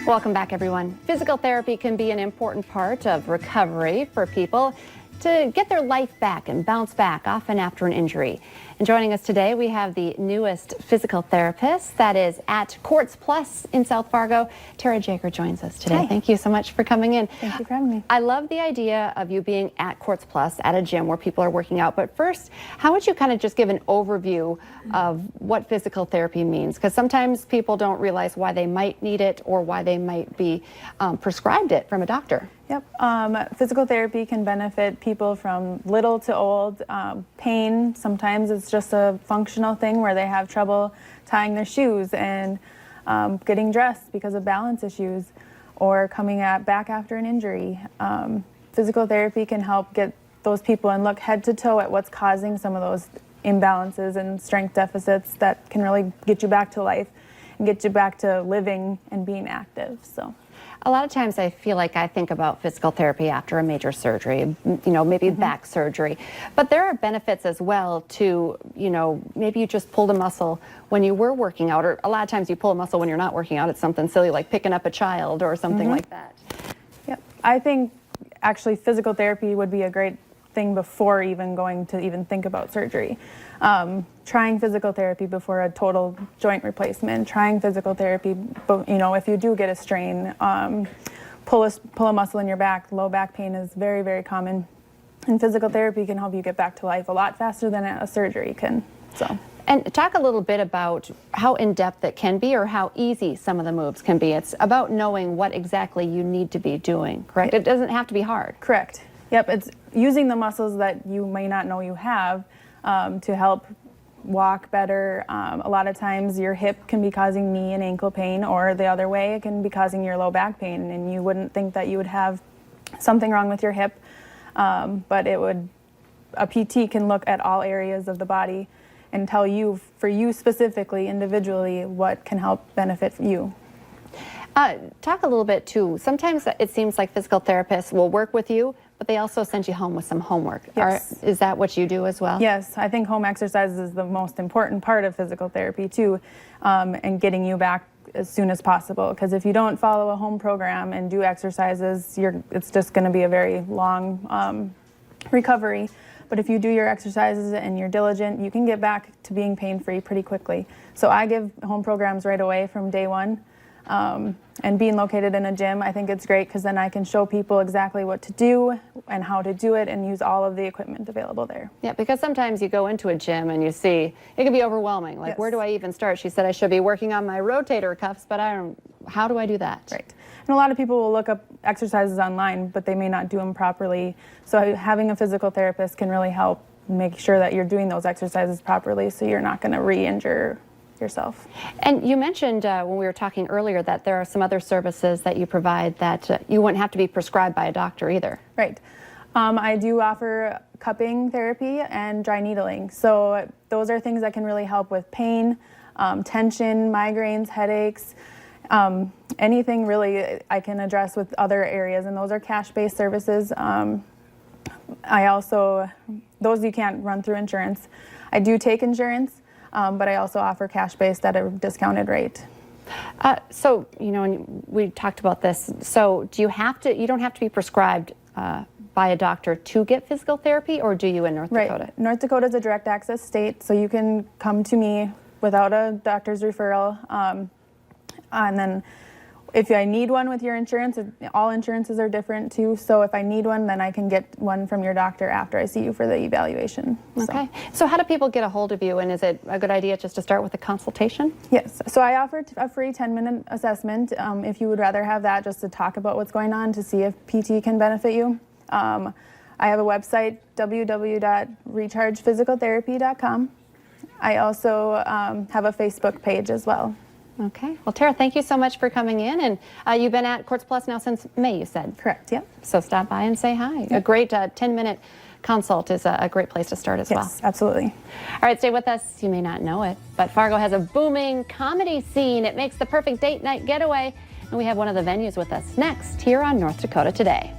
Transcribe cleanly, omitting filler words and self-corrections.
Welcome back, everyone. Physical therapy can be an important part of recovery for people to get their life back and bounce back, often after an injury. And joining us today, we have the newest physical therapist that is at Courts Plus in South Fargo. Tara Jager joins us today. Hi. Thank you so much for coming in. Thank you for having me. I love the idea of you being at Courts Plus at a gym where people are working out. But first, how would you kind of just give an overview of what physical therapy means? Because sometimes people don't realize why they might need it or why they might be prescribed it from a doctor. Yep. Physical therapy can benefit people from little to old. Pain, sometimes it's just a functional thing where they have trouble tying their shoes and getting dressed because of balance issues or coming back after an injury. Physical therapy can help get those people and look head to toe at what's causing some of those imbalances and strength deficits that can really get you back to life and get you back to living and being active. So. A lot of times I feel like I think about physical therapy after a major surgery, maybe back surgery. But there are benefits as well to, maybe you just pulled a muscle when you were working out, or a lot of times you pull a muscle when you're not working out. It's something silly like picking up a child or something like that. Yep. I think actually physical therapy would be a great thing before even going to even think about surgery. Trying physical therapy before a total joint replacement, trying physical therapy, if you do get a strain, pull a muscle in your back. Low back pain is very, very common, and physical therapy can help you get back to life a lot faster than a surgery can. So. And talk a little bit about how in-depth it can be or how easy some of the moves can be. It's about knowing what exactly you need to be doing, correct? It doesn't have to be hard. Correct. Yep, it's using the muscles that you may not know you have to help walk better. A lot of times your hip can be causing knee and ankle pain, or the other way, it can be causing your low back pain, and you wouldn't think that you would have something wrong with your hip, but a PT can look at all areas of the body and tell you, for you specifically, individually, what can help benefit you. Talk a little bit too. Sometimes it seems like physical therapists will work with you, but they also send you home with some homework. Yes. Is that what you do as well? Yes, I think home exercises is the most important part of physical therapy too, and getting you back as soon as possible. Because if you don't follow a home program and do exercises, it's just going to be a very long recovery. But if you do your exercises and you're diligent, you can get back to being pain-free pretty quickly. So I give home programs right away from day one. And being located in a gym, I think it's great because then I can show people exactly what to do and how to do it and use all of the equipment available there. Yeah, because sometimes you go into a gym and you see, it can be overwhelming. Like, Yes. Where do I even start? She said I should be working on my rotator cuffs, but how do I do that? Right. And a lot of people will look up exercises online, but they may not do them properly. So having a physical therapist can really help make sure that you're doing those exercises properly so you're not going to re-injure yourself. And you mentioned when we were talking earlier that there are some other services that you provide that you wouldn't have to be prescribed by a doctor either. Right. I do offer cupping therapy and dry needling. So those are things that can really help with pain, tension, migraines, headaches, anything really I can address with other areas, and those are cash-based services. Those you can't run through insurance. I do take insurance. But I also offer cash-based at a discounted rate. So, and we talked about this. So you don't have to be prescribed by a doctor to get physical therapy, or do you in North Dakota? Right. North Dakota is a direct access state, so you can come to me without a doctor's referral. And then if I need one with your insurance, all insurances are different too. So if I need one, then I can get one from your doctor after I see you for the evaluation. Okay. So how do people get a hold of you? And is it a good idea just to start with a consultation? Yes. So I offer a free 10-minute assessment if you would rather have that, just to talk about what's going on to see if PT can benefit you. I have a website, www.rechargephysicaltherapy.com. I also have a Facebook page as well. Okay. Well, Tara, thank you so much for coming in. And you've been at Courts Plus now since May, you said? Correct, yep. So stop by and say hi. Yep. A great 10-minute consult is a great place to start as well. Yes, absolutely. All right, stay with us. You may not know it, but Fargo has a booming comedy scene. It makes the perfect date night getaway. And we have one of the venues with us next here on North Dakota Today.